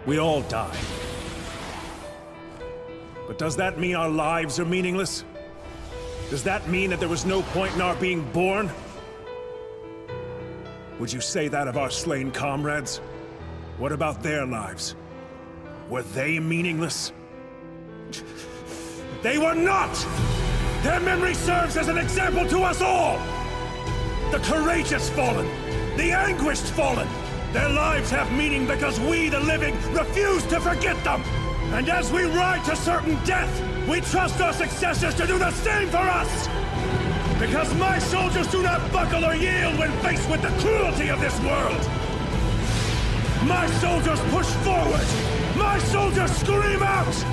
We all die. But does that mean our lives are meaningless? Does that mean that there was no point in our being born? Would you say that of our slain comrades? What about their lives? Were they meaningless? They were not! Their memory serves as an example to us all! The courageous fallen, the anguished fallen, their lives have meaning because we, the living, refuse to forget them! And as we ride to certain death, we trust our successors to do the same for us! Because my soldiers do not buckle or yield when faced with the cruelty of this world! My soldiers push forward! My soldiers scream out!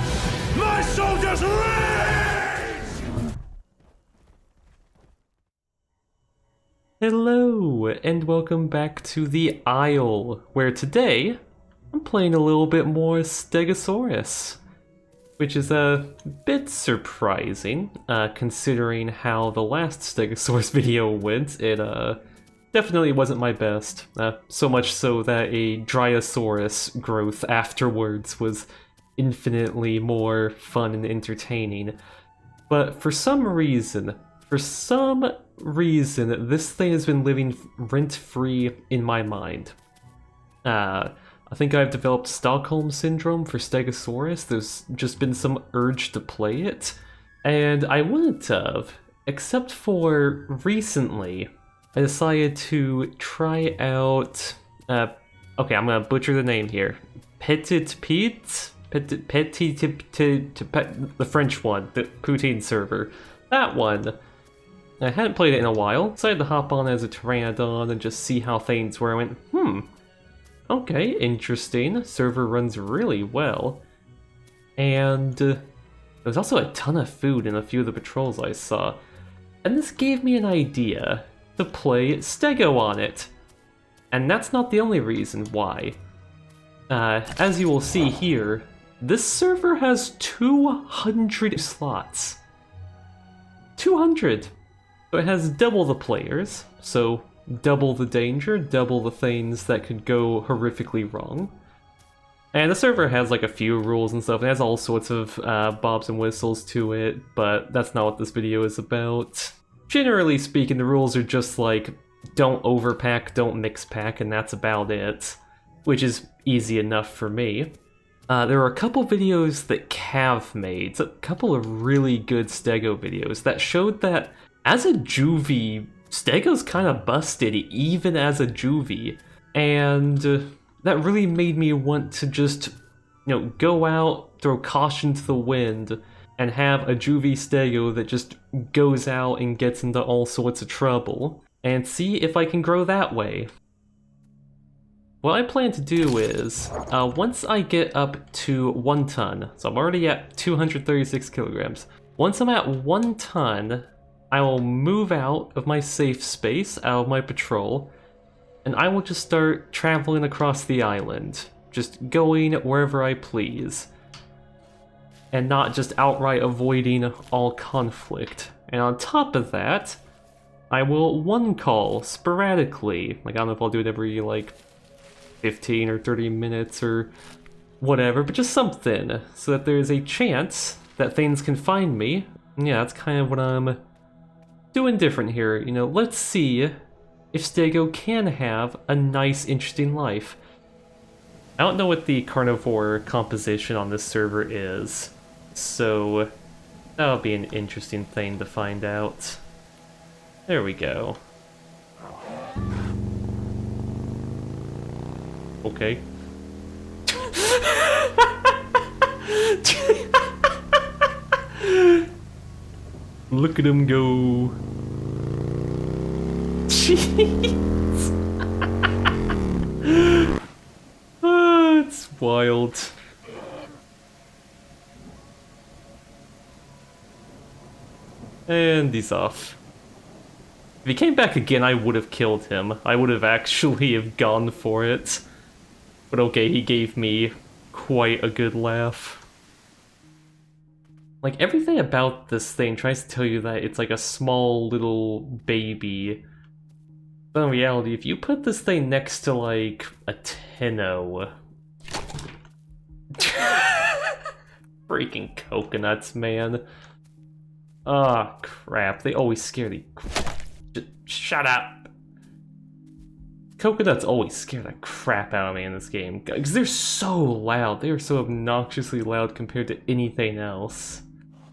My soldiers rage! Hello, and welcome back to the Isle, where today I'm playing a little bit more Stegosaurus, which is a bit surprising, considering how the last Stegosaurus video went. It definitely wasn't my best, so much so that a Dryosaurus growth afterwards was infinitely more fun and entertaining. But for some reason, this thing has been living rent-free in my mind. I think I've developed Stockholm Syndrome for Stegosaurus. There's just been some urge to play it, and I wouldn't have, except for recently, I decided to try out, okay, I'm gonna butcher the name here. Petit Pete? The French one, the poutine server. That one. I hadn't played it in a while, decided to hop on as a Pteranodon and just see how things were. I went, okay, interesting. Server runs really well. And there was also a ton of food in a few of the patrols I saw. And this gave me an idea to play Stego on it. And that's not the only reason why. As you will see here, this server has 200 slots. 200! So it has double the players, so double the danger, double the things that could go horrifically wrong. And the server has like a few rules and stuff. It has all sorts of bobs and whistles to it, but that's not what this video is about. Generally speaking, the rules are just like, don't overpack, don't mix pack, and that's about it. Which is easy enough for me. There are a couple videos that Cav made, a couple of really good Stego videos that showed that as a juvie, Stego's kind of busted even as a juvie, and that really made me want to just, go out, throw caution to the wind, and have a juvie Stego that just goes out and gets into all sorts of trouble, and see if I can grow that way. What I plan to do is, once I get up to 1 ton, so I'm already at 236 kilograms, once I'm at 1 ton, I will move out of my safe space, out of my patrol, and I will just start traveling across the island, just going wherever I please, and not just outright avoiding all conflict. And on top of that, I will one call sporadically, like I don't know if I'll do it every 15 or 30 minutes or whatever, but just something, so that there's a chance that things can find me. And yeah, that's kind of what I'm doing different here. Let's see if Stego can have a nice, interesting life. I don't know what the carnivore composition on this server is, so that'll be an interesting thing to find out. There we go. Okay. Look at him go. Jeez. Oh, it's wild. And he's off. If he came back again, I would have killed him. I would have actually gone for it. But okay, he gave me quite a good laugh. Like, everything about this thing tries to tell you that it's like a small little baby. But in reality, if you put this thing next to like a Tenno, Freaking coconuts, man. Oh, crap. They always scare the... Just shut up. Coconuts always scare the crap out of me in this game. Because they're so loud. They are so obnoxiously loud compared to anything else.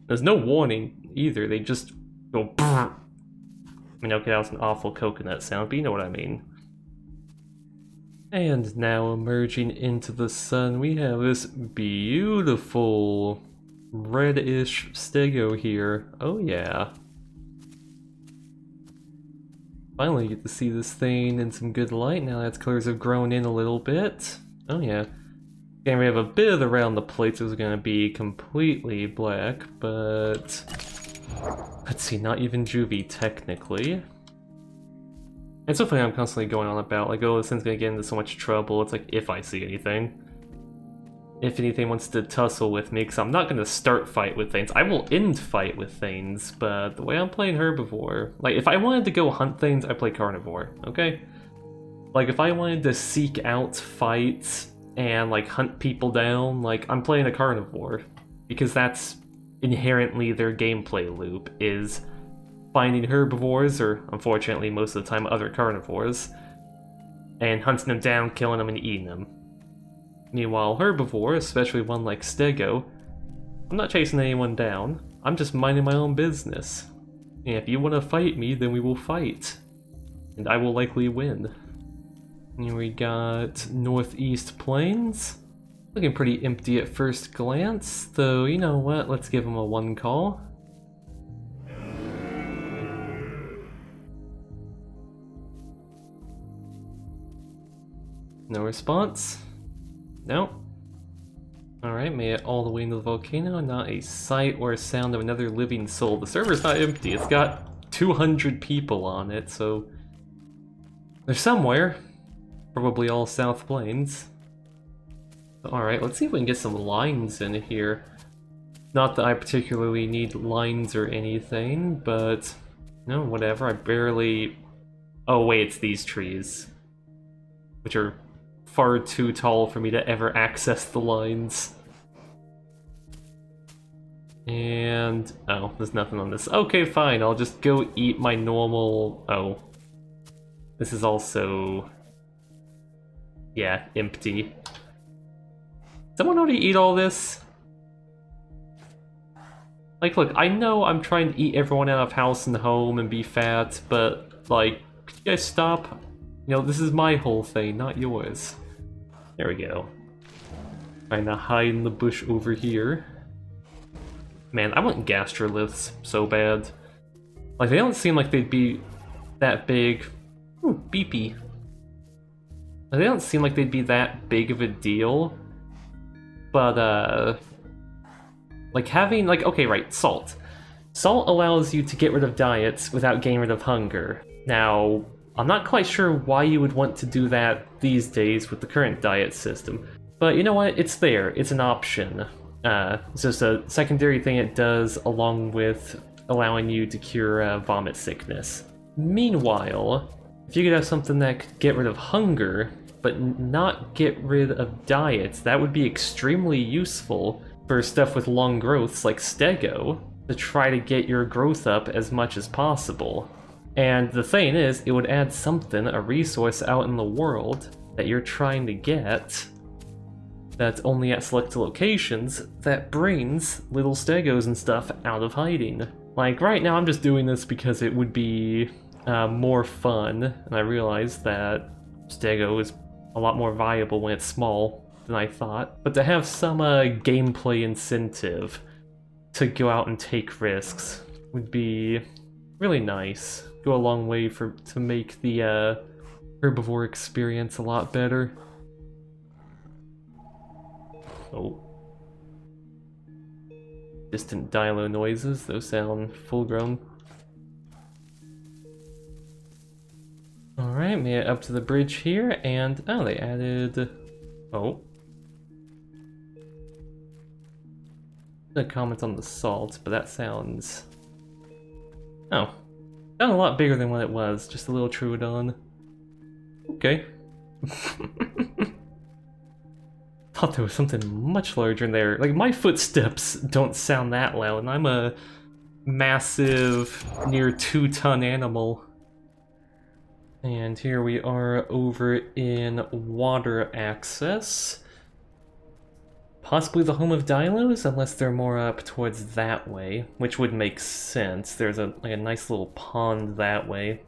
There's no warning either. They just go... Brr. I mean, okay, that was an awful coconut sound, but you know what I mean. And now emerging into the sun, we have this beautiful reddish stego here. Oh yeah. Finally get to see this thing in some good light now that its colors have grown in a little bit. Oh yeah. And we have a bit of the around the plates is going to be completely black, but let's see, not even juvie technically. It's so funny I'm constantly going on about, like, oh, this thing's gonna get into so much trouble. It's like, if I see anything. If anything wants to tussle with me, because I'm not gonna start fight with things. I will end fight with things, but the way I'm playing herbivore, like, if I wanted to go hunt things, I play carnivore, okay? Like, if I wanted to seek out fights and, like, hunt people down, like, I'm playing a carnivore. Because that's inherently their gameplay loop, is finding herbivores, or unfortunately most of the time other carnivores, and hunting them down, killing them, and eating them. Meanwhile, herbivore, especially one like Stego, I'm not chasing anyone down, I'm just minding my own business. And if you want to fight me, then we will fight. And I will likely win. Here we got Northeast Plains. Looking pretty empty at first glance, though you know what, let's give them a 1 call. No response? No. Alright, made it all the way into the volcano, not a sight or a sound of another living soul. The server's not empty, it's got 200 people on it, so they're somewhere. Probably all South Plains. Alright, let's see if we can get some lines in here. Not that I particularly need lines or anything, but no, whatever, I barely... Oh wait, it's these trees. Which are far too tall for me to ever access the lines. And... oh, there's nothing on this. Okay, fine, I'll just go eat my normal... oh. This is also... yeah, empty. Someone already eat all this? Like, look, I know I'm trying to eat everyone out of house and home and be fat, but, like, could you guys stop? You know, this is my whole thing, not yours. There we go. Trying to hide in the bush over here. Man, I want gastroliths so bad. Like, they don't seem like they'd be that big. Ooh, beepy. Like, they don't seem like they'd be that big of a deal. But, like having, like, okay, right, salt. Salt allows you to get rid of diets without getting rid of hunger. Now, I'm not quite sure why you would want to do that these days with the current diet system. But you know what? It's there. It's an option. It's just a secondary thing it does along with allowing you to cure vomit sickness. Meanwhile, if you could have something that could get rid of hunger, but not get rid of diets, that would be extremely useful for stuff with long growths like Stego, to try to get your growth up as much as possible. And the thing is, it would add something, a resource out in the world that you're trying to get that's only at select locations that brings little Stegos and stuff out of hiding. Like, right now I'm just doing this because it would be more fun, and I realize that Stego is a lot more viable when it's small than I thought. But to have some gameplay incentive to go out and take risks would be really nice. Go a long way to make the herbivore experience a lot better. Oh. Distant dilo noises, those sound full grown. Alright, made it up to the bridge here, and oh, they added... oh. No comments on the salt, but that sounds... oh. Sounded a lot bigger than what it was, just a little Troodon. Okay. thought there was something much larger in there. Like, my footsteps don't sound that loud, and I'm a massive, near 2-ton animal. And here we are over in water access. Possibly the home of Dilos, unless they're more up towards that way, which would make sense. There's like a nice little pond that way.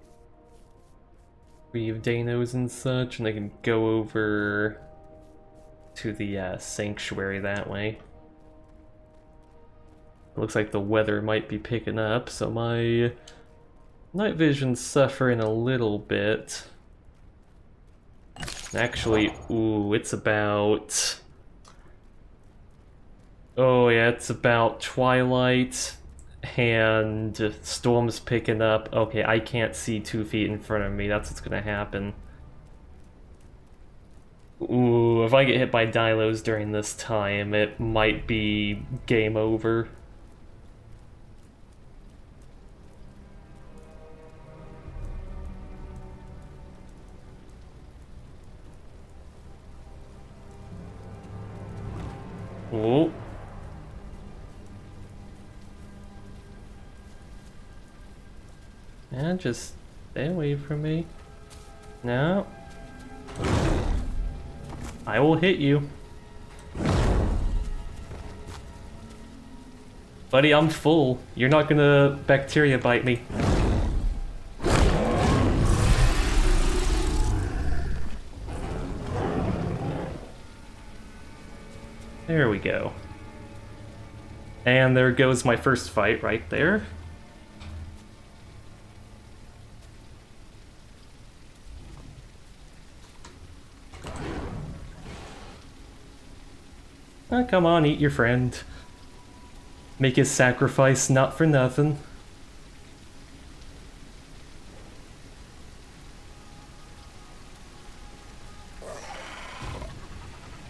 We have Danos and such, and they can go over to the sanctuary that way. It looks like the weather might be picking up, so my night vision's suffering a little bit. Actually, ooh, it's about... Oh yeah, it's about twilight, and storm's picking up. Okay, I can't see 2 feet in front of me, that's what's gonna happen. Ooh, if I get hit by Dilos during this time, it might be game over. Oh. And just stay away from me. No. I will hit you. Buddy, I'm full. You're not gonna bacteria bite me. There we go. And there goes my first fight right there. Oh, come on, eat your friend. Make his sacrifice not for nothing.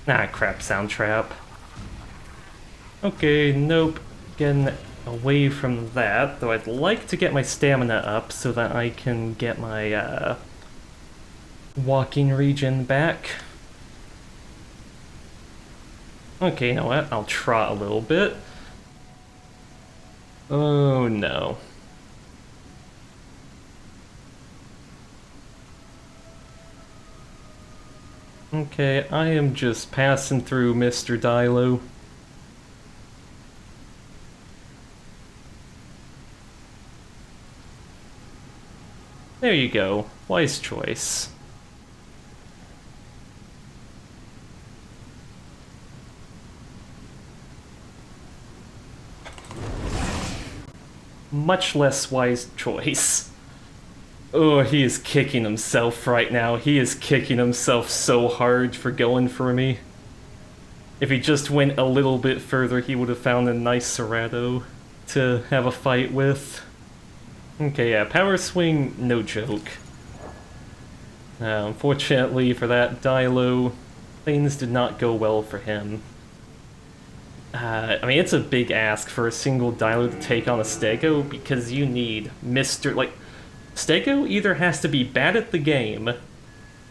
Ah, crap, sound trap. Okay, nope. Getting away from that, though I'd like to get my stamina up so that I can get my walking regen back. Okay, you know what? I'll trot a little bit. Oh no. Okay, I am just passing through Mr. Dilo. There you go. Wise choice. Much less wise choice. Oh, he is kicking himself right now. He is kicking himself so hard for going for me. If he just went a little bit further, he would have found a nice Cerrado to have a fight with. Okay, yeah, power swing, no joke. Unfortunately for that Dilo, things did not go well for him. I mean, it's a big ask for a single Dilo to take on a Stego, because you need Mr. Like, Stego either has to be bad at the game,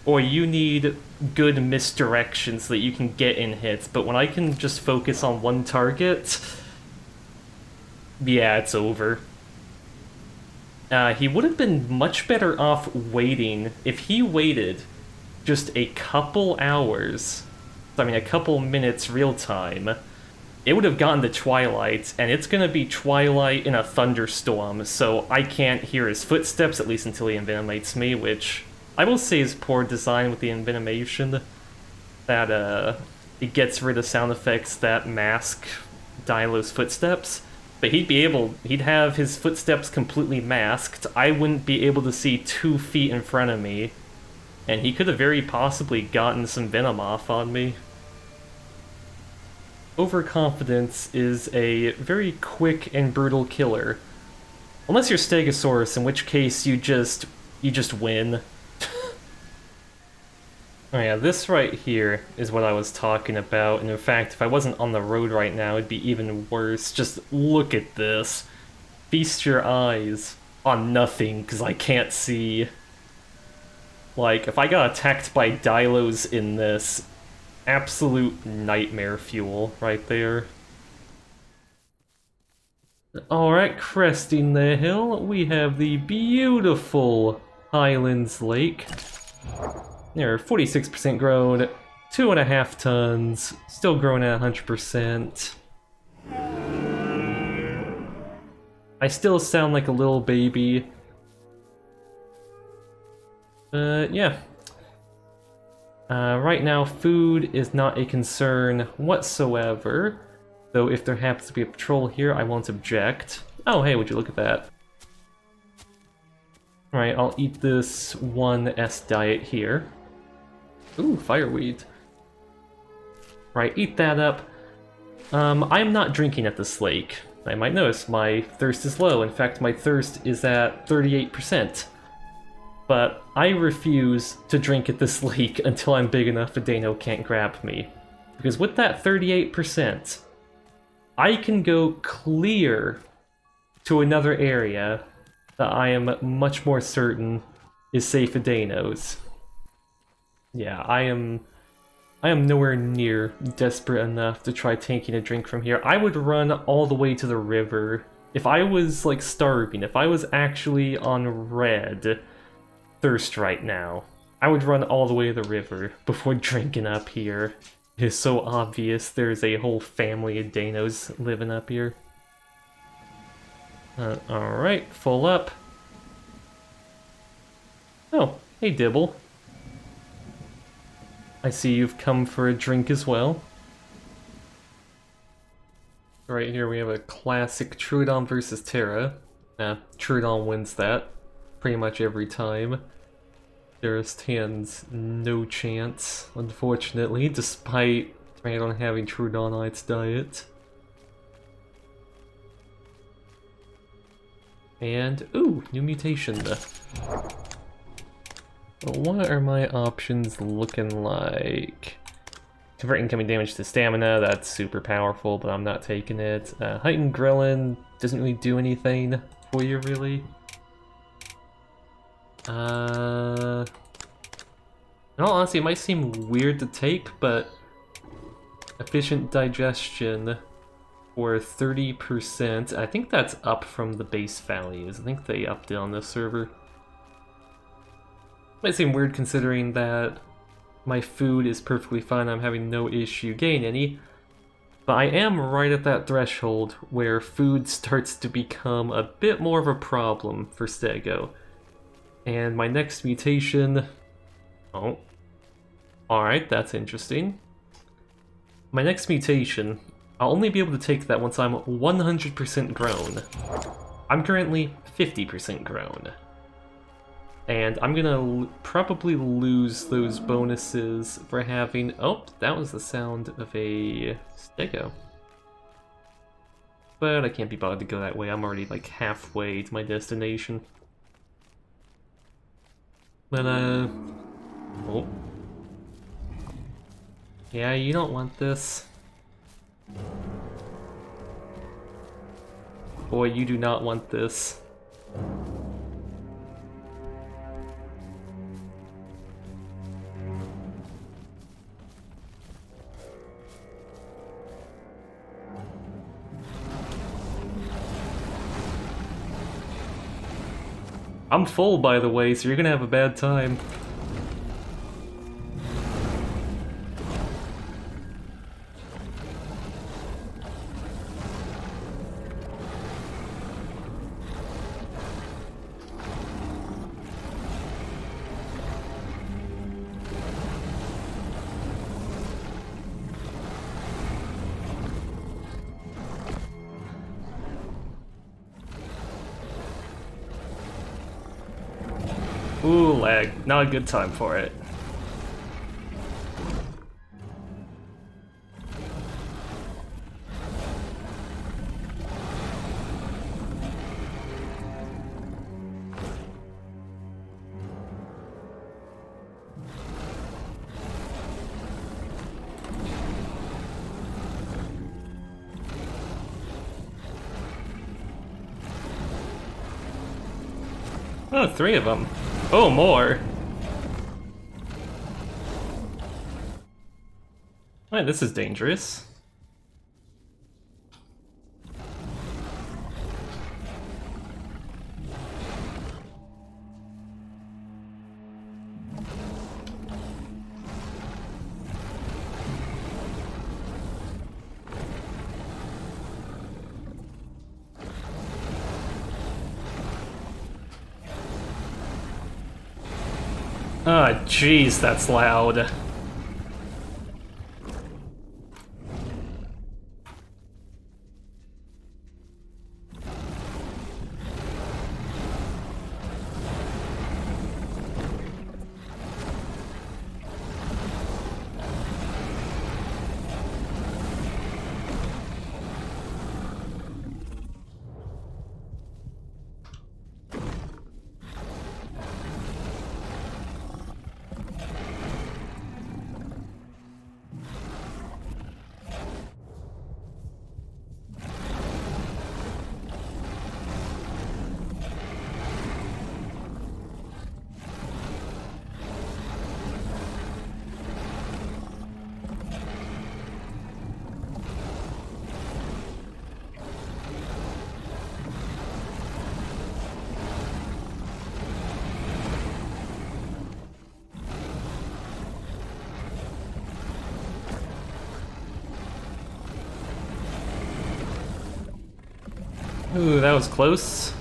or you need good misdirection so that you can get in hits, but when I can just focus on one target, yeah, it's over. He would have been much better off waiting if he waited just a couple hours, I mean a couple minutes real time. It would have gotten to Twilight, and it's gonna be Twilight in a thunderstorm, so I can't hear his footsteps, at least until he envenomates me, which I will say is poor design with the envenomation. That, it gets rid of sound effects that mask Dilo's footsteps. But he'd have his footsteps completely masked, I wouldn't be able to see 2 feet in front of me, and he could have very possibly gotten some venom off on me. Overconfidence is a very quick and brutal killer. Unless you're Stegosaurus, in which case you just win. Oh yeah, this right here is what I was talking about, and in fact, if I wasn't on the road right now, it'd be even worse. Just look at this. Feast your eyes on nothing, because I can't see. Like, if I got attacked by Dilos in this, absolute nightmare fuel right there. Alright, cresting the hill, we have the beautiful Highlands Lake. They're 46% grown, 2.5 tons, still growing at 100%. I still sound like a little baby. Yeah. Right now, food is not a concern whatsoever. Though if there happens to be a patrol here, I won't object. Oh, hey, would you look at that? Alright, I'll eat this 1S diet here. Ooh, fireweed. Right, eat that up. I'm not drinking at this lake. I might notice my thirst is low. In fact, my thirst is at 38%. But I refuse to drink at this lake until I'm big enough a Dano can't grab me. Because with that 38%, I can go clear to another area that I am much more certain is safe for Danos. Yeah, I am nowhere near desperate enough to try taking a drink from here. I would run all the way to the river. If I was, like, starving, if I was actually on red thirst right now, I would run all the way to the river before drinking up here. It is so obvious there's a whole family of Danos living up here. Alright, full up. Oh, hey Dibble. I see you've come for a drink as well. Right here we have a classic Troodon versus Terra. Troodon wins that pretty much every time. Terra stands no chance, unfortunately, despite Troodon having Troodon on its diet. And, ooh, new mutation. What are my options looking like? Convert incoming damage to stamina, that's super powerful, but I'm not taking it. Heightened Ghrelin doesn't really do anything for you, really. In all honesty, it might seem weird to take, but efficient digestion for 30%, I think that's up from the base values. I think they upped it on this server. Might seem weird considering that my food is perfectly fine, I'm having no issue getting any, but I am right at that threshold where food starts to become a bit more of a problem for Stego. And my next mutation... Oh. Alright, that's interesting. My next mutation, I'll only be able to take that once I'm 100% grown. I'm currently 50% grown. And I'm gonna probably lose those bonuses for having... Oh, that was the sound of a Stego. But I can't be bothered to go that way, I'm already like halfway to my destination. But, oh. Yeah, you don't want this. Boy, you do not want this. I'm full, by the way, so you're gonna have a bad time. Ooh, lag. Not a good time for it. Oh, 3 of them. Oh, more. Alright, this is dangerous. Ah, jeez, that's loud. Ooh, that was close.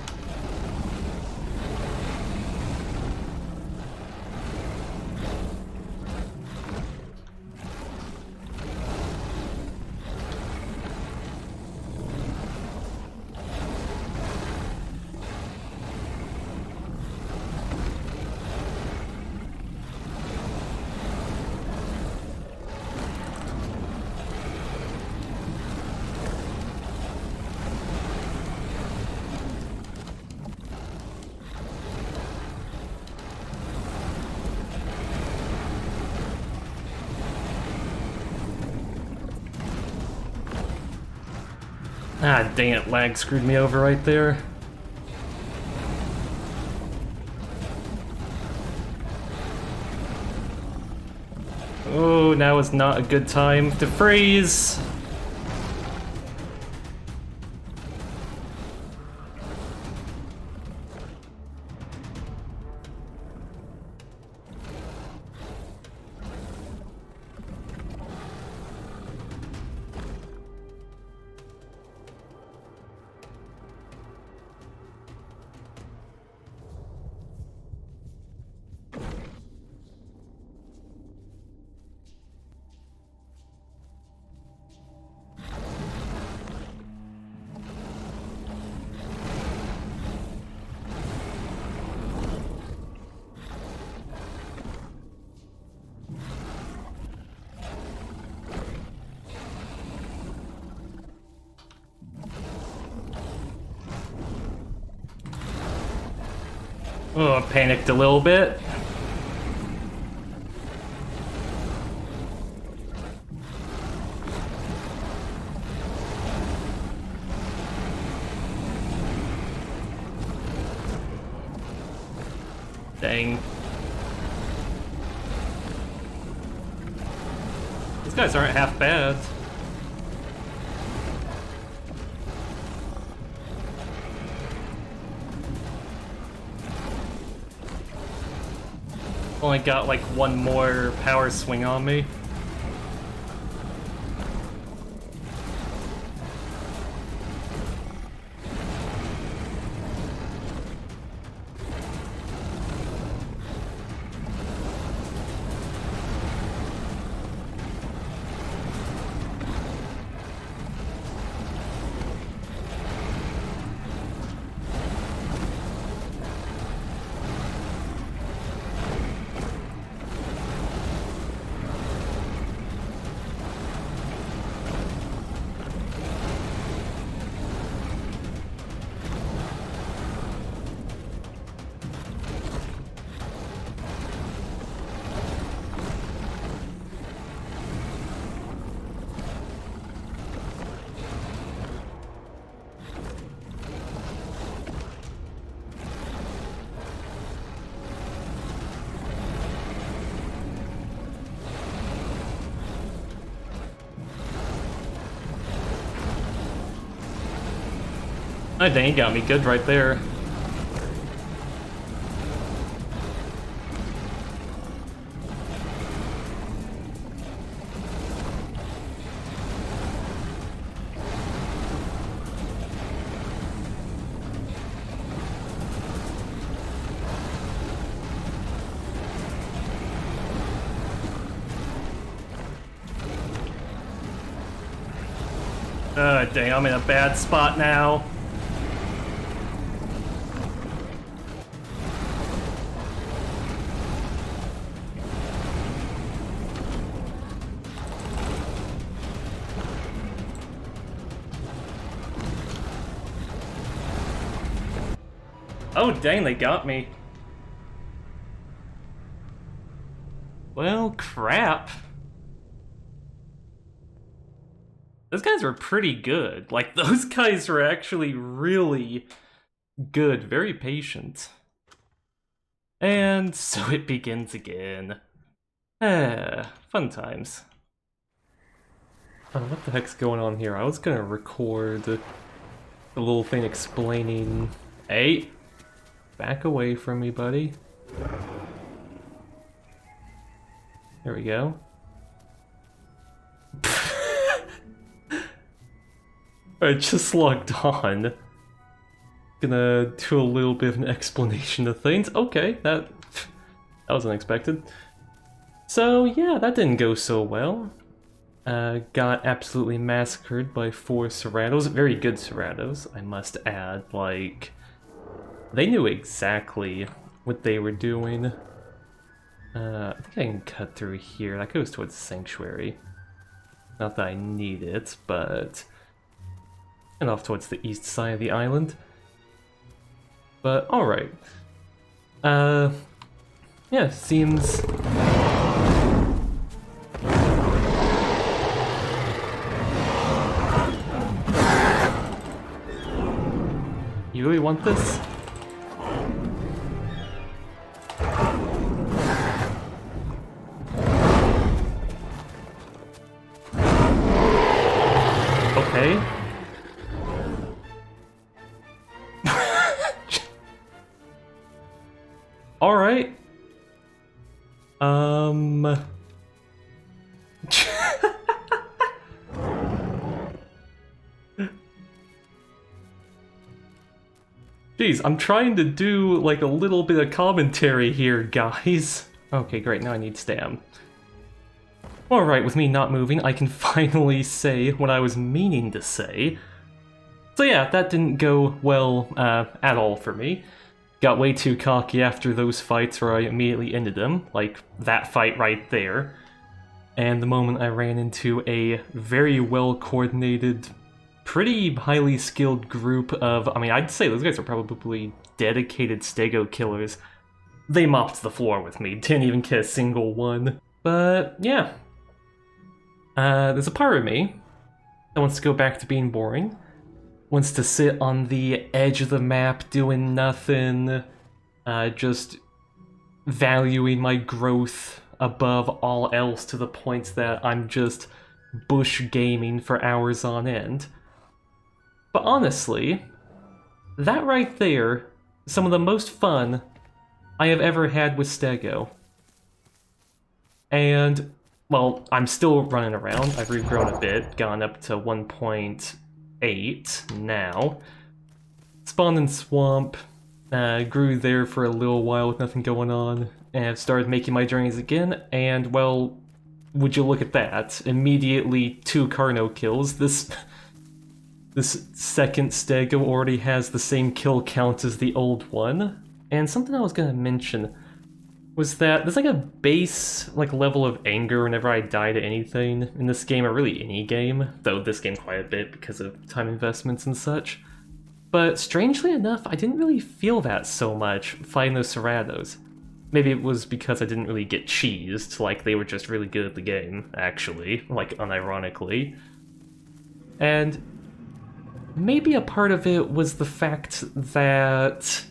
Ah, dang it, lag screwed me over right there. Oh, now is not a good time to freeze. Oh, I panicked a little bit. Dang. These guys aren't half bad. Only got like one more power swing on me. Oh dang, he got me good right there. Dang, I'm in a bad spot now. Oh dang, they got me. Well, crap. Those guys were pretty good. Like, those guys were actually really good, very patient. And so it begins again. Fun times. Oh, what the heck's going on here? I was gonna record a little thing explaining... Hey! Back away from me, buddy. There we go. I just logged on. Gonna do a little bit of an explanation of things. Okay, that was unexpected. So yeah, that didn't go so well. Got absolutely massacred by 4 Serratos. Very good Serratos, I must add. Like, they knew exactly what they were doing. I think I can cut through here. That goes towards Sanctuary. Not that I need it, but... and off towards the east side of the island. But, alright. Yeah, seems... You really want this? Okay. Alright. Jeez, I'm trying to do like a little bit of commentary here, guys. Okay, great, now I need stam. Alright, with me not moving, I can finally say what I was meaning to say. So yeah, that didn't go well at all for me. Got way too cocky after those fights where I immediately ended them, like that fight right there. And the moment I ran into a very well-coordinated, pretty highly skilled group of, I mean, I'd say those guys are probably dedicated Stego killers. They mopped the floor with me, didn't even get a single one. But yeah. There's a part of me that wants to go back to being boring. Wants to sit on the edge of the map doing nothing, just valuing my growth above all else to the point that I'm just bush gaming for hours on end. But honestly, that right there is some of the most fun I have ever had with Stego. And, well, I'm still running around. I've regrown a bit, gone up to 1.8 now. Spawned in Swamp, grew there for a little while with nothing going on, and started making my journeys again, and, well, would you look at that? Immediately 2 Carno kills. This second Stego already has the same kill count as the old one. And something I was gonna mention was that there's like a base level of anger whenever I die to anything in this game, or really any game, though this game quite a bit because of time investments and such. But strangely enough, I didn't really feel that so much fighting those Serratos. Maybe it was because I didn't really get cheesed, like they were just really good at the game, actually, like unironically. And maybe a part of it was the fact that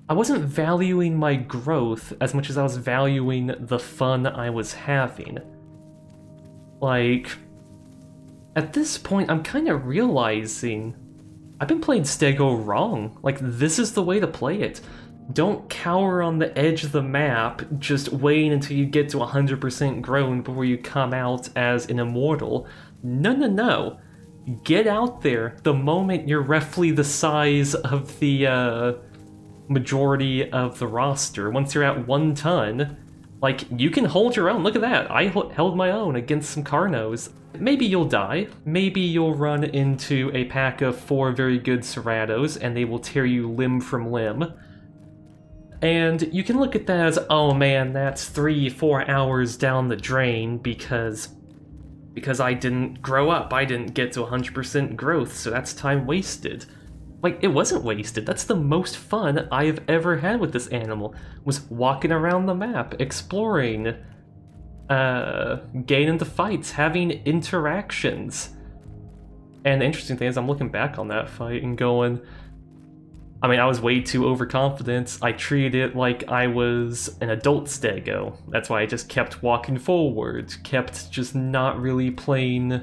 I wasn't valuing my growth as much as I was valuing the fun I was having. Like, at this point, I'm kind of realizing I've been playing Stego wrong. Like, this is the way to play it. Don't cower on the edge of the map, just waiting until you get to 100% grown before you come out as an immortal. No, no, no. Get out there the moment you're roughly the size of the majority of the roster. Once you're at 1 ton, like, you can hold your own. Look at that. I held my own against some Carnos. Maybe you'll die. Maybe you'll run into a pack of 4 very good Ceratos and they will tear you limb from limb. And you can look at that as, oh man, that's 3-4 hours down the drain because I didn't grow up. I didn't get to 100% growth, so that's time wasted. Like, it wasn't wasted. That's the most fun I've ever had with this animal, was walking around the map, exploring, getting into fights, having interactions. And the interesting thing is, I'm looking back on that fight and going, I mean, I was way too overconfident. I treated it like I was an adult Stego. That's why I just kept walking forward, kept just not really playing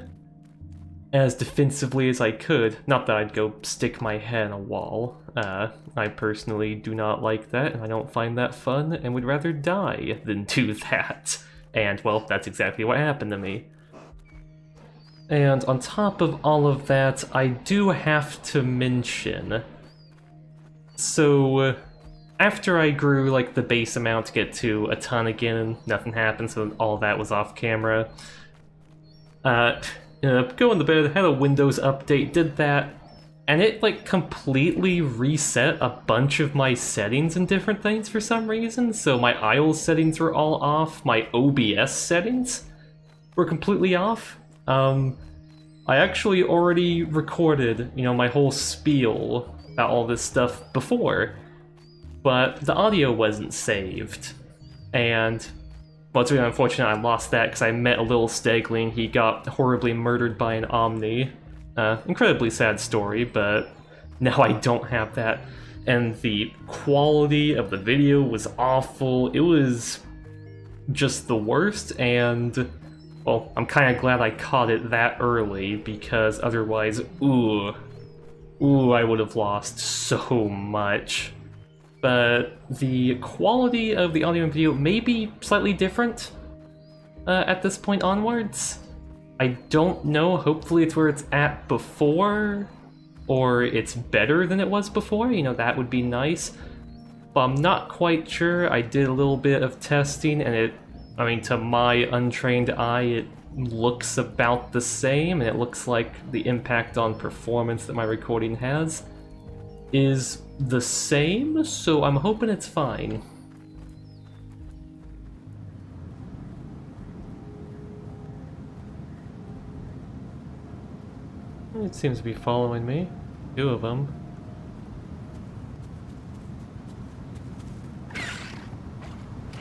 as defensively as I could. Not that I'd go stick my head in a wall. I personally do not like that, and I don't find that fun, and would rather die than do that. And, well, that's exactly what happened to me. And on top of all of that, I do have to mention... So, after I grew, like, the base amount to get to a ton again, nothing happened, so all that was off camera. Going to bed, had a Windows update, did that, and it, like, completely reset a bunch of my settings and different things for some reason. So my IELTS settings were all off, my OBS settings were completely off. I actually already recorded, my whole spiel about all this stuff before, but the audio wasn't saved. And, well, it's really unfortunate I lost that because I met a little Stegling. He got horribly murdered by an Omni. Incredibly sad story, but now I don't have that. And the quality of the video was awful. It was just the worst, and, well, I'm kind of glad I caught it that early, because otherwise, ooh, I would have lost so much. But the quality of the audio and video may be slightly different at this point onwards. I don't know, hopefully it's where it's at before, or it's better than it was before, that would be nice. But I'm not quite sure. I did a little bit of testing, and to my untrained eye, it looks about the same, and it looks like the impact on performance that my recording has is the same, so I'm hoping it's fine. It seems to be following me. 2 of them.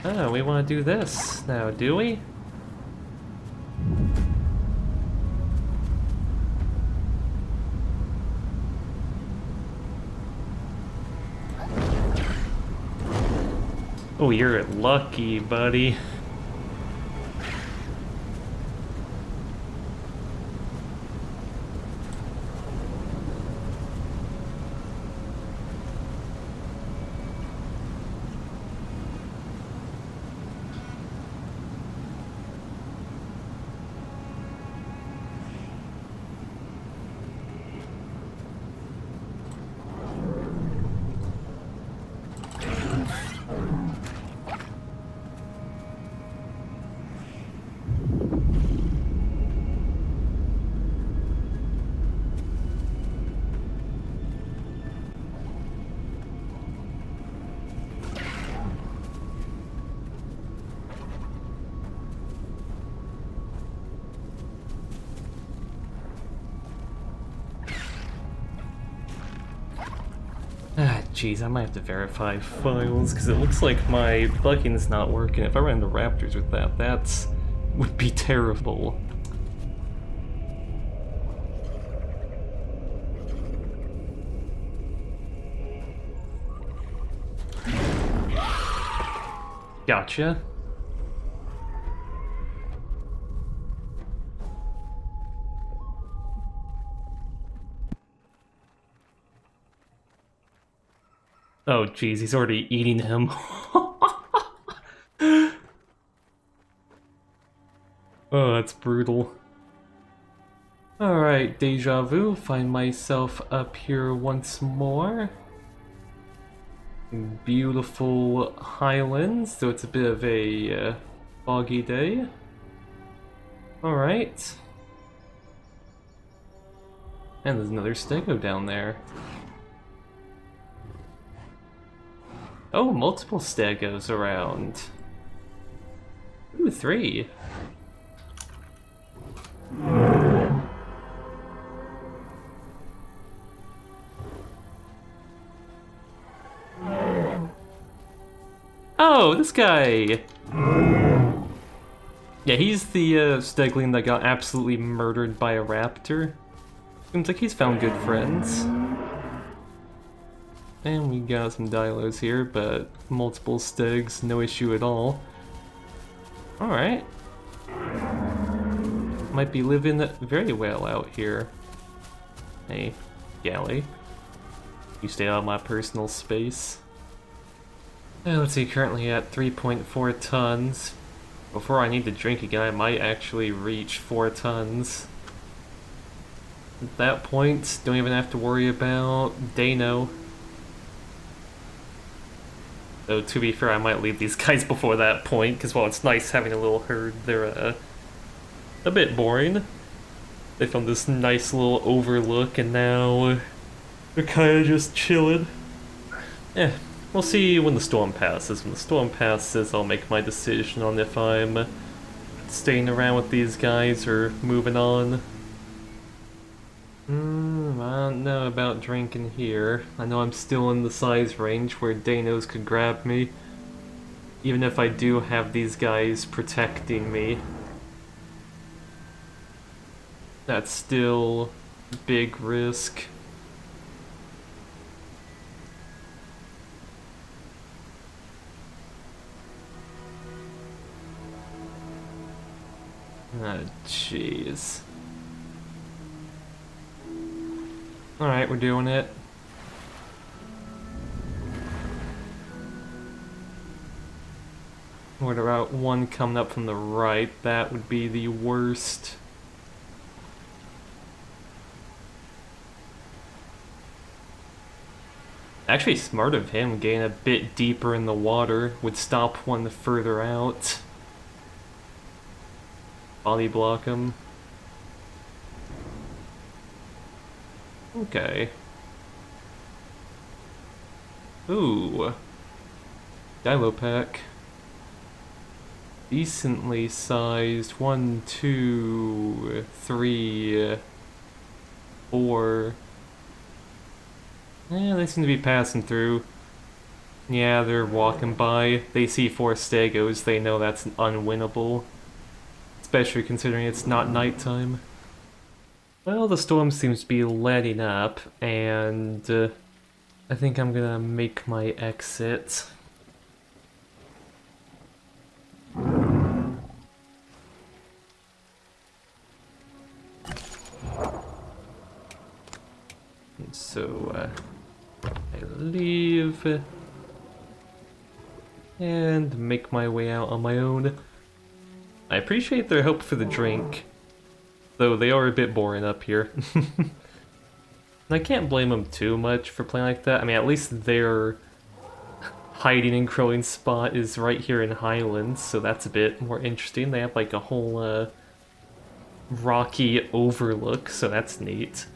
Oh, we want to do this now, do we? Oh, you're lucky, buddy. Jeez, I might have to verify files, because it looks like my bugging's not working. If I ran into Raptors with that, would be terrible. Gotcha. Oh jeez, he's already eating him. Oh, that's brutal. Alright, deja vu. Find myself up here once more. Beautiful highlands, though it's a bit of a foggy day. Alright. And there's another stego down there. Oh, multiple stegos around. Ooh, 3. Oh, this guy! Yeah, he's the stegling that got absolutely murdered by a raptor. Seems like he's found good friends. And we got some dilos here, but multiple stegs, no issue at all. Alright. Might be living very well out here. Hey, galley. You stay out of my personal space. Let's see, currently at 3.4 tons. Before I need to drink again, I might actually reach 4 tons. At that point, don't even have to worry about Dano. Though, to be fair, I might leave these guys before that point, because while it's nice having a little herd, they're a bit boring. They found this nice little overlook, and now they're kind of just chilling. We'll see when the storm passes. When the storm passes, I'll make my decision on if I'm staying around with these guys or moving on. I don't know about drinking here. I know I'm still in the size range where Danos could grab me. Even if I do have these guys protecting me. That's still a big risk. Ah, jeez. Alright, we're doing it. What about one coming up from the right? That would be the worst. Actually smart of him, getting a bit deeper in the water would stop one further out. Body block him. Okay. Ooh. Dilopack. Decently sized. 1, 2, 3, 4. Yeah, they seem to be passing through. Yeah, they're walking by. They see 4 stegos, they know that's unwinnable. Especially considering it's not nighttime. Well, the storm seems to be letting up, and I think I'm gonna make my exit. So, I leave and make my way out on my own. I appreciate their help for the drink, though they are a bit boring up here. And I can't blame them too much for playing like that. I mean, at least their hiding and crowing spot is right here in Highlands, so that's a bit more interesting. They have like a whole rocky overlook, so that's neat.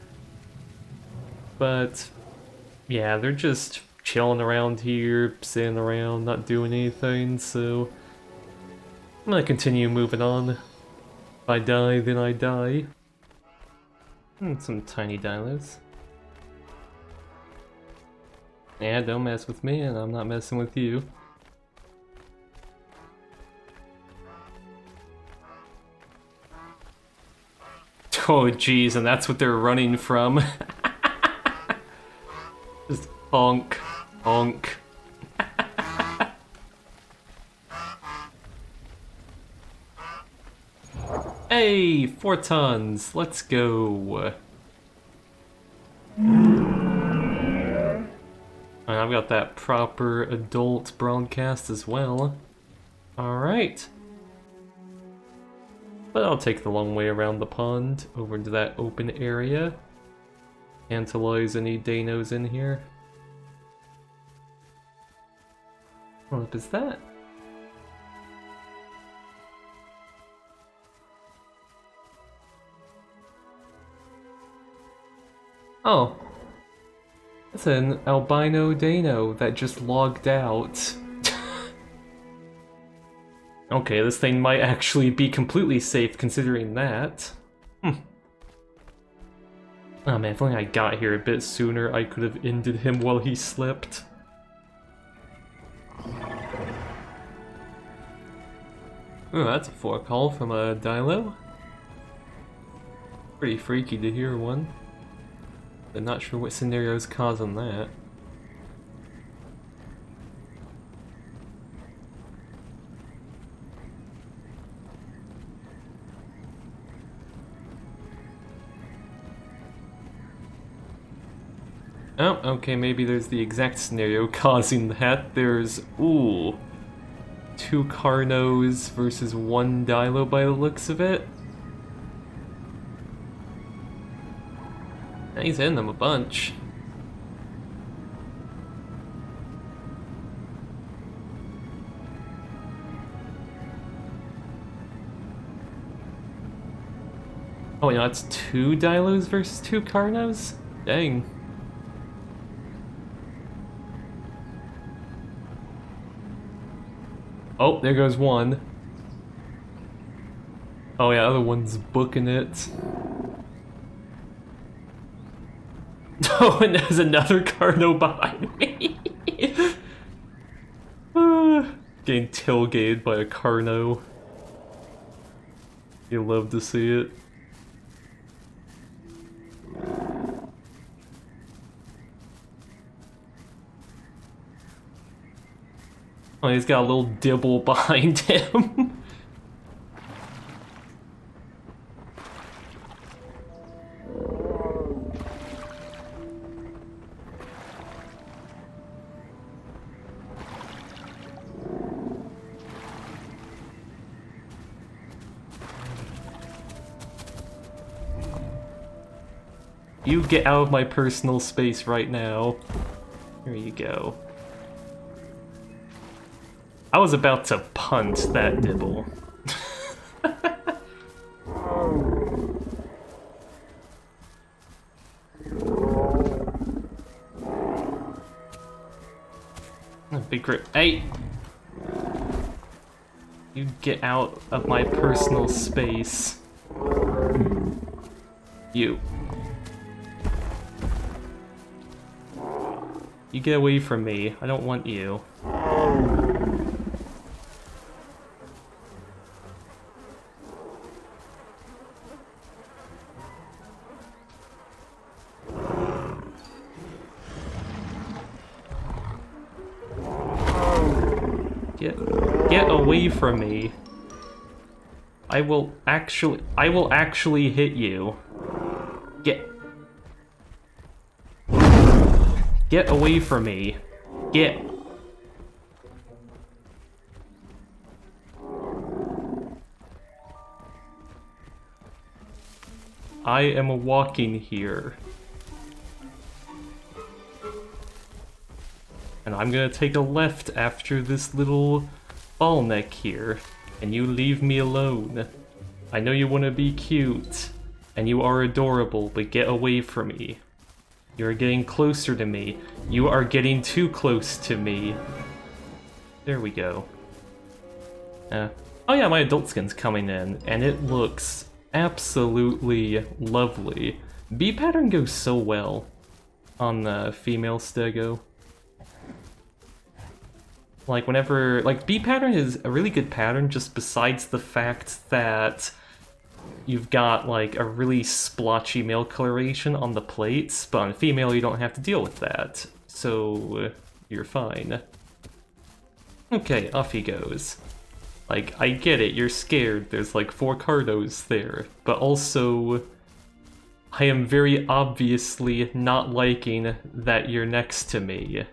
But yeah, they're just chilling around here, sitting around, not doing anything, so I'm gonna continue moving on. If I die, then I die. And some tiny dinos. Yeah, don't mess with me, and I'm not messing with you. Oh jeez, and that's what they're running from. Just honk, honk. Hey, 4 tons, let's go. And I've got that proper adult broadcast as well. Alright. But I'll take the long way around the pond, over into that open area. Tantalize any Danos in here. What is that? Oh. That's an albino Dano that just logged out. Okay, this thing might actually be completely safe considering that. Oh man, if only I got here a bit sooner, I could have ended him while he slept. Oh, that's a forecall from a Dilo. Pretty freaky to hear one. I'm not sure what scenario's causing that. Oh, okay, maybe there's the exact scenario causing that. There's, ooh, 2 Carnos versus 1 Dilo by the looks of it. He's in them a bunch. Oh, yeah, that's 2 Dilos versus 2 Carnos? Dang. Oh, there goes one. Oh yeah, other one's booking it. Oh, and there's another Carno behind me. Getting tailgated by a Carno. You love to see it. Oh, he's got a little dibble behind him. You get out of my personal space right now. Here you go. I was about to punt that dibble. Big grip. Hey! You get out of my personal space. You. You get away from me. I don't want you. Get away from me. I will actually hit you. Get away from me. Get. I am walking here. And I'm gonna take a left after this little ball neck here. And you leave me alone. I know you wanna be cute. And you are adorable, but get away from me. You're getting closer to me. You are getting too close to me. There we go. Oh yeah, my adult skin's coming in, and it looks absolutely lovely. B pattern goes so well on the female Stego. Like whenever, like B pattern is a really good pattern just besides the fact that you've got like a really splotchy male coloration on the plates, but on female you don't have to deal with that, so you're fine. Okay, off he goes. Like, I get it, you're scared, there's like 4 Cardos there, but also I am very obviously not liking that you're next to me.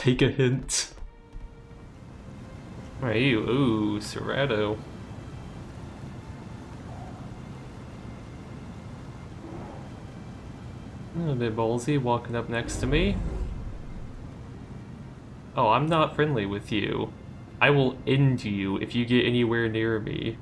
take a hint. Alright, ooh, Serrato. A bit ballsy, walking up next to me. Oh, I'm not friendly with you. I will end you if you get anywhere near me.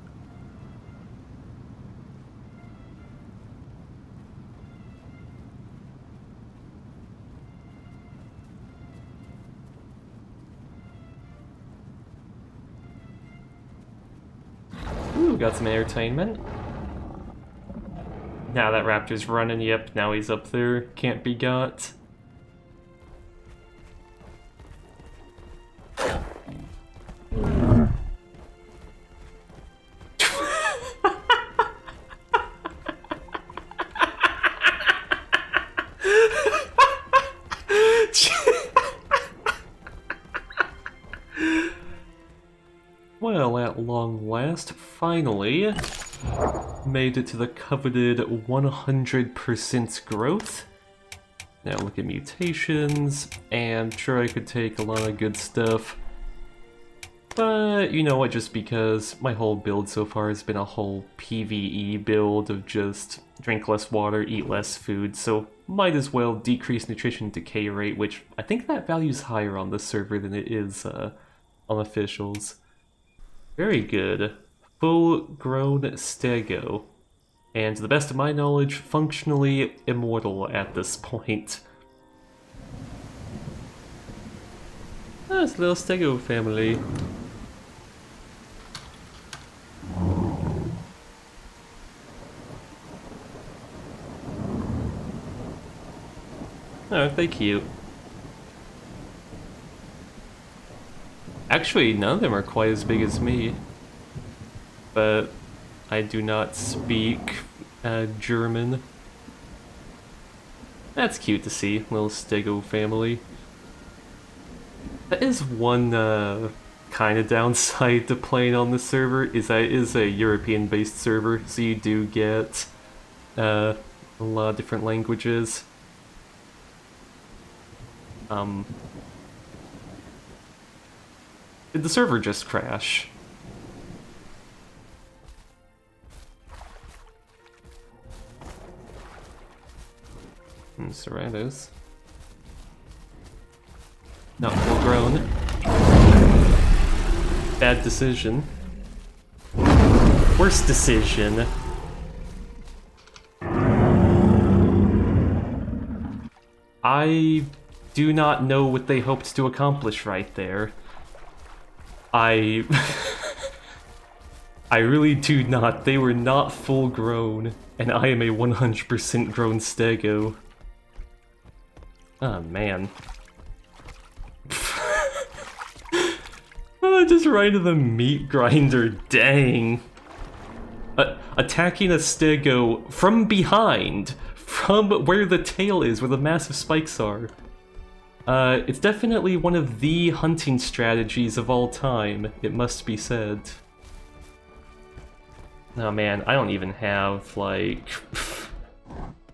Ooh, got some entertainment. Now that raptor's running, yep, now he's up there, can't be got. Well, at long last, finally, made it to the coveted 100% growth. Now look at mutations, and sure I could take a lot of good stuff. But you know what, just because my whole build so far has been a whole PvE build of just drink less water, eat less food, so might as well decrease nutrition decay rate, which I think that value's higher on the server than it is on officials. Very good. Full-grown Stego. And to the best of my knowledge, functionally immortal at this point. Oh, it's a little Stego family. Oh, aren't they cute? Actually, none of them are quite as big as me. But I do not speak German. That's cute to see, little Stego family. That is one kind of downside to playing on this server, is that it is a European-based server, so you do get a lot of different languages. Did the server just crash? Serratos. Not full grown. Bad decision. Worst decision. I do not know what they hoped to accomplish right there. I really do not. They were not full grown, and I am a 100% grown Stego. Oh man. Oh, just right into the meat grinder, dang. Attacking a Stego from behind, from where the tail is, where the massive spikes are. It's definitely one of the hunting strategies of all time, it must be said. Oh man, I don't even have, like,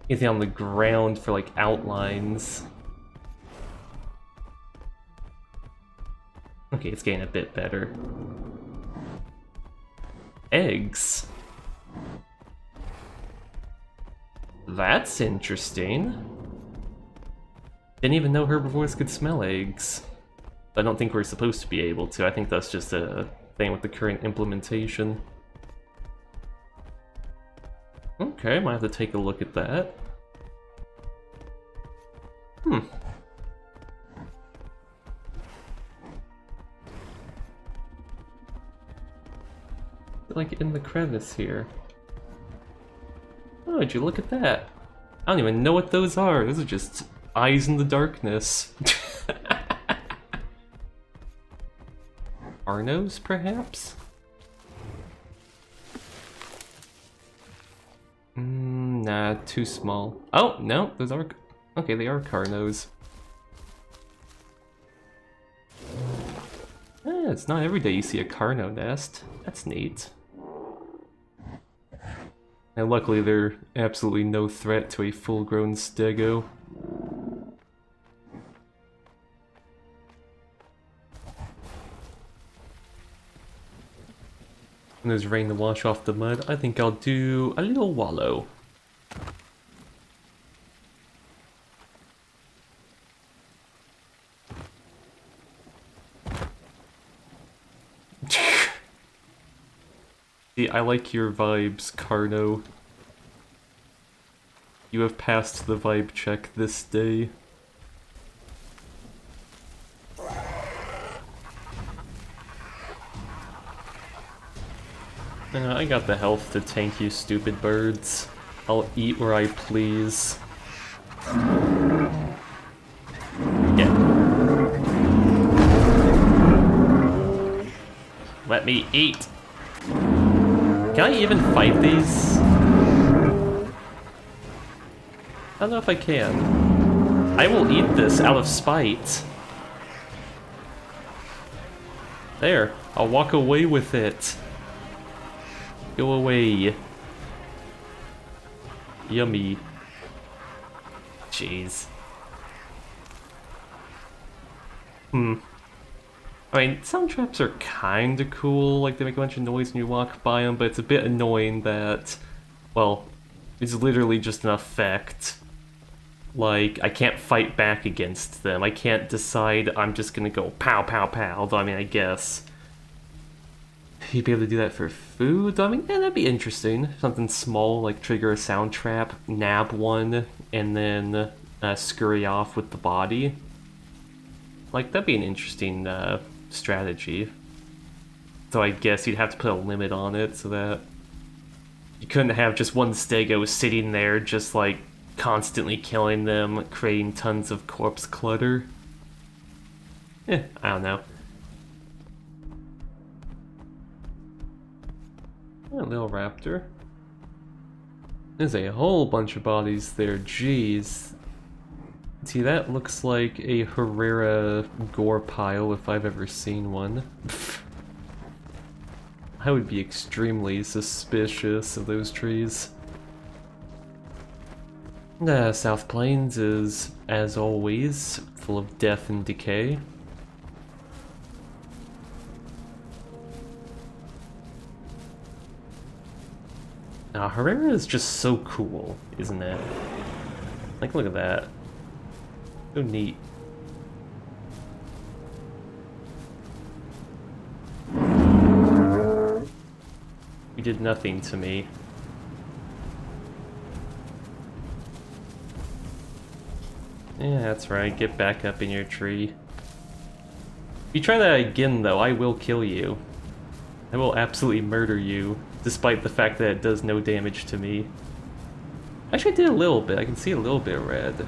anything on the ground for, like, outlines. Okay, it's getting a bit better. Eggs. That's interesting. Didn't even know herbivores could smell eggs. I don't think we're supposed to be able to. I think that's just a thing with the current implementation. Okay, might have to take a look at that. Like in the crevice here. Oh, did you look at that? I don't even know what those are. Those are just eyes in the darkness. Arnos, perhaps? Nah, too small. Oh, no, those are... Okay, they are Carnos. It's not every day you see a Carno nest. That's neat. And luckily they're absolutely no threat to a full-grown Stego. When there's rain to wash off the mud, I think I'll do a little wallow. See, I like your vibes, Carno. You have passed the vibe check this day. I got the health to tank you stupid birds. I'll eat where I please. Yeah. Let me eat. Can I even fight these? I don't know if I can. I will eat this out of spite. There, I'll walk away with it. Go away. Yummy. Jeez. I mean, some traps are kinda cool, like they make a bunch of noise when you walk by them, but it's a bit annoying that, well, it's literally just an effect. Like, I can't fight back against them. I can't decide I'm just gonna go pow pow pow, although I mean, I guess you'd be able to do that for food? I mean, yeah, that'd be interesting. Something small, like trigger a sound trap, nab one, and then scurry off with the body. Like, that'd be an interesting strategy. So I guess you'd have to put a limit on it so that you couldn't have just one stego sitting there just like constantly killing them, creating tons of corpse clutter. I don't know. A little raptor. There's a whole bunch of bodies there, jeez. See, that looks like a Herrera gore pile if I've ever seen one. I would be extremely suspicious of those trees. The South Plains is, as always, full of death and decay. Herrera is just so cool, isn't it? Like, look at that. So neat. You did nothing to me. Yeah, that's right. Get back up in your tree. If you try that again, though, I will kill you. I will absolutely murder you, despite the fact that it does no damage to me. Actually, I did a little bit. I can see a little bit red.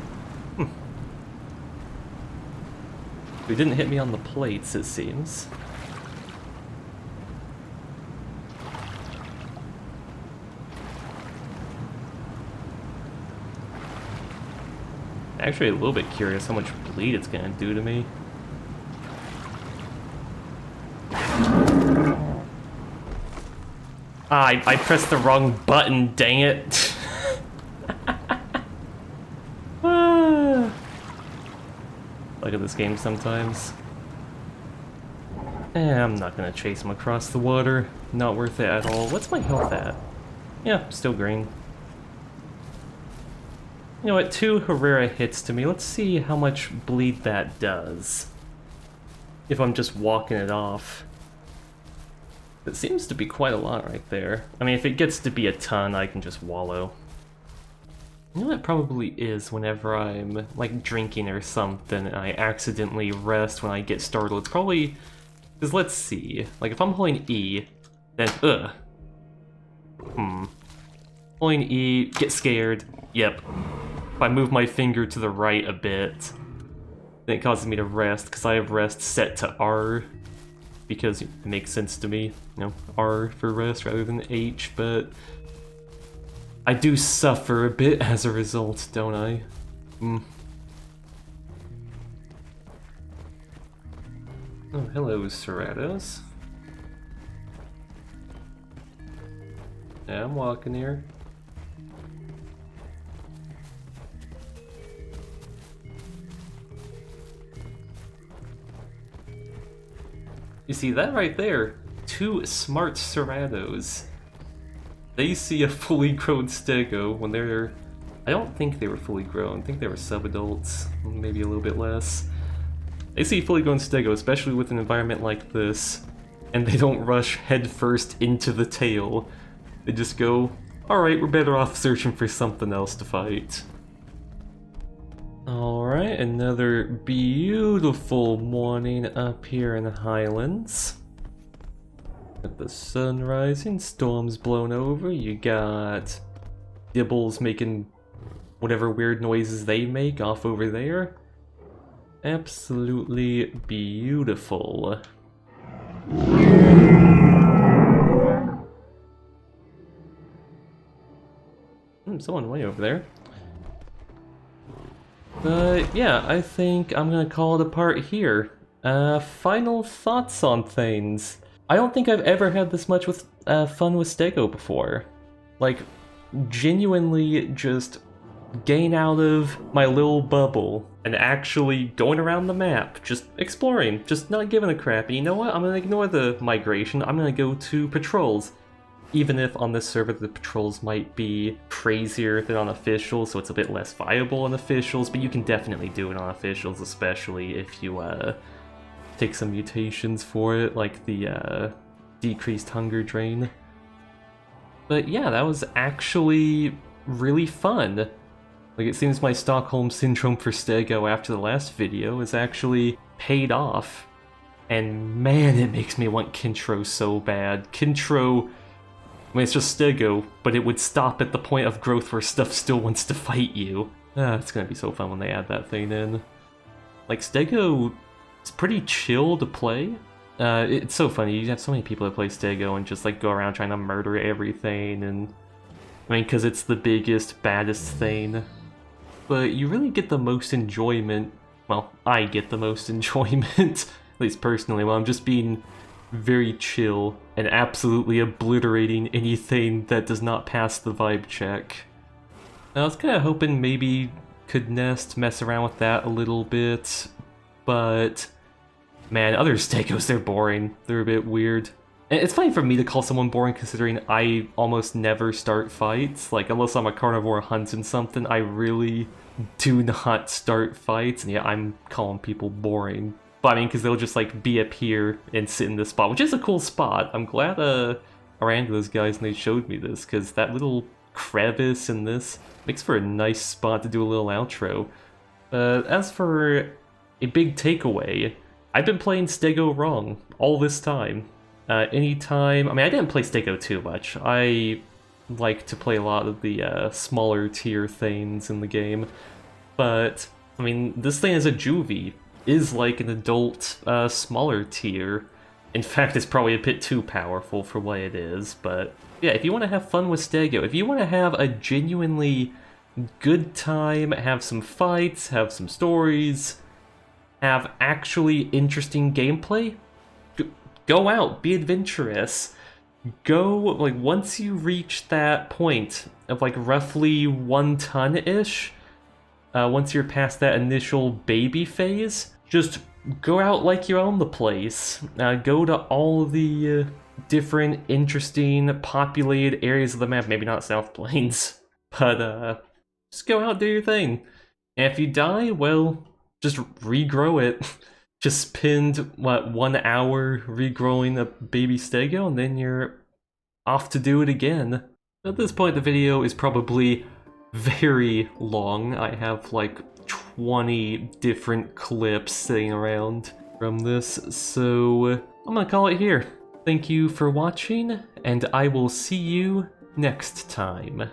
It didn't hit me on the plates, it seems. Actually, a little bit curious how much bleed it's gonna do to me. I pressed the wrong button, dang it. Look at this game sometimes. I'm not gonna chase him across the water. Not worth it at all. What's my health at? Yeah, still green. You know what, 2 Herrera hits to me. Let's see how much bleed that does. If I'm just walking it off. It seems to be quite a lot right there. I mean, if it gets to be a ton, I can just wallow. You know what it probably is whenever I'm, like, drinking or something and I accidentally rest when I get startled. It's probably... Because let's see. Like, if I'm holding E, then... Holding E, get scared. Yep. If I move my finger to the right a bit, then it causes me to rest, because I have rest set to R. Because it makes sense to me. You know, R for rest rather than H, but... I do suffer a bit as a result, don't I? Oh, hello, Serratos. Yeah, I'm walking here. You see that right there? two smart Cerratos. They see a fully grown Stego when they're... I don't think they were fully grown. I think they were sub-adults, maybe a little bit less. They see fully grown Stego, especially with an environment like this, and they don't rush headfirst into the tail. They just go, alright, we're better off searching for something else to fight. Alright, another beautiful morning up here in the Highlands. Got the sun rising, storms blown over, you got Dibbles making whatever weird noises they make off over there. Absolutely beautiful. Someone way over there. But yeah, I think I'm gonna call it a part here. Final thoughts on things. I don't think I've ever had this much with fun with Stego before. Like, genuinely just getting out of my little bubble and actually going around the map, just exploring, just not giving a crap. And you know what? I'm gonna ignore the migration. I'm gonna go to patrols. Even if on this server the patrols might be crazier than on officials, so it's a bit less viable on officials, but you can definitely do it on officials, especially if you take some mutations for it, like the decreased hunger drain. But yeah, that was actually really fun. Like, it seems my Stockholm Syndrome for Stego after the last video is actually paid off. And man, it makes me want Kintro so bad. Kintro... I mean, it's just Stego, but it would stop at the point of growth where stuff still wants to fight you. It's gonna be so fun when they add that thing in. Like, Stego is pretty chill to play. It's so funny, you have so many people that play Stego and just like go around trying to murder everything, and... I mean, because it's the biggest, baddest thing. But you really get the most enjoyment... Well, I get the most enjoyment, at least personally, while I'm just being very chill and absolutely obliterating anything that does not pass the vibe check. I was kind of hoping maybe could Nest mess around with that a little bit, but man, other Stegos, they're boring. They're a bit weird. And it's funny for me to call someone boring considering I almost never start fights. Like, unless I'm a carnivore hunting something, I really do not start fights, and yeah, I'm calling people boring. But I mean, because they'll just like be up here and sit in this spot, which is a cool spot. I'm glad I ran into those guys and they showed me this, because that little crevice in this makes for a nice spot to do a little outro. As for a big takeaway, I've been playing Stego wrong all this time. Anytime, I mean, I didn't play Stego too much. I like to play a lot of the smaller tier things in the game, but I mean, this thing is a juvie. Is like an adult, smaller tier. In fact, it's probably a bit too powerful for what it is, but yeah, if you want to have fun with Stego, if you want to have a genuinely good time, have some fights, have some stories, have actually interesting gameplay, go out, be adventurous. Go, like, once you reach that point of like roughly 1 ton-ish, once you're past that initial baby phase, just go out like you own the place. Go to all the different, interesting, populated areas of the map. Maybe not South Plains, but just go out, do your thing. And if you die, well, just regrow it. Just spend, what, 1 hour regrowing a baby Stego, and then you're off to do it again. At this point, the video is probably very long. I have like 20 different clips sitting around from this, so I'm gonna call it here. Thank you for watching, and I will see you next time.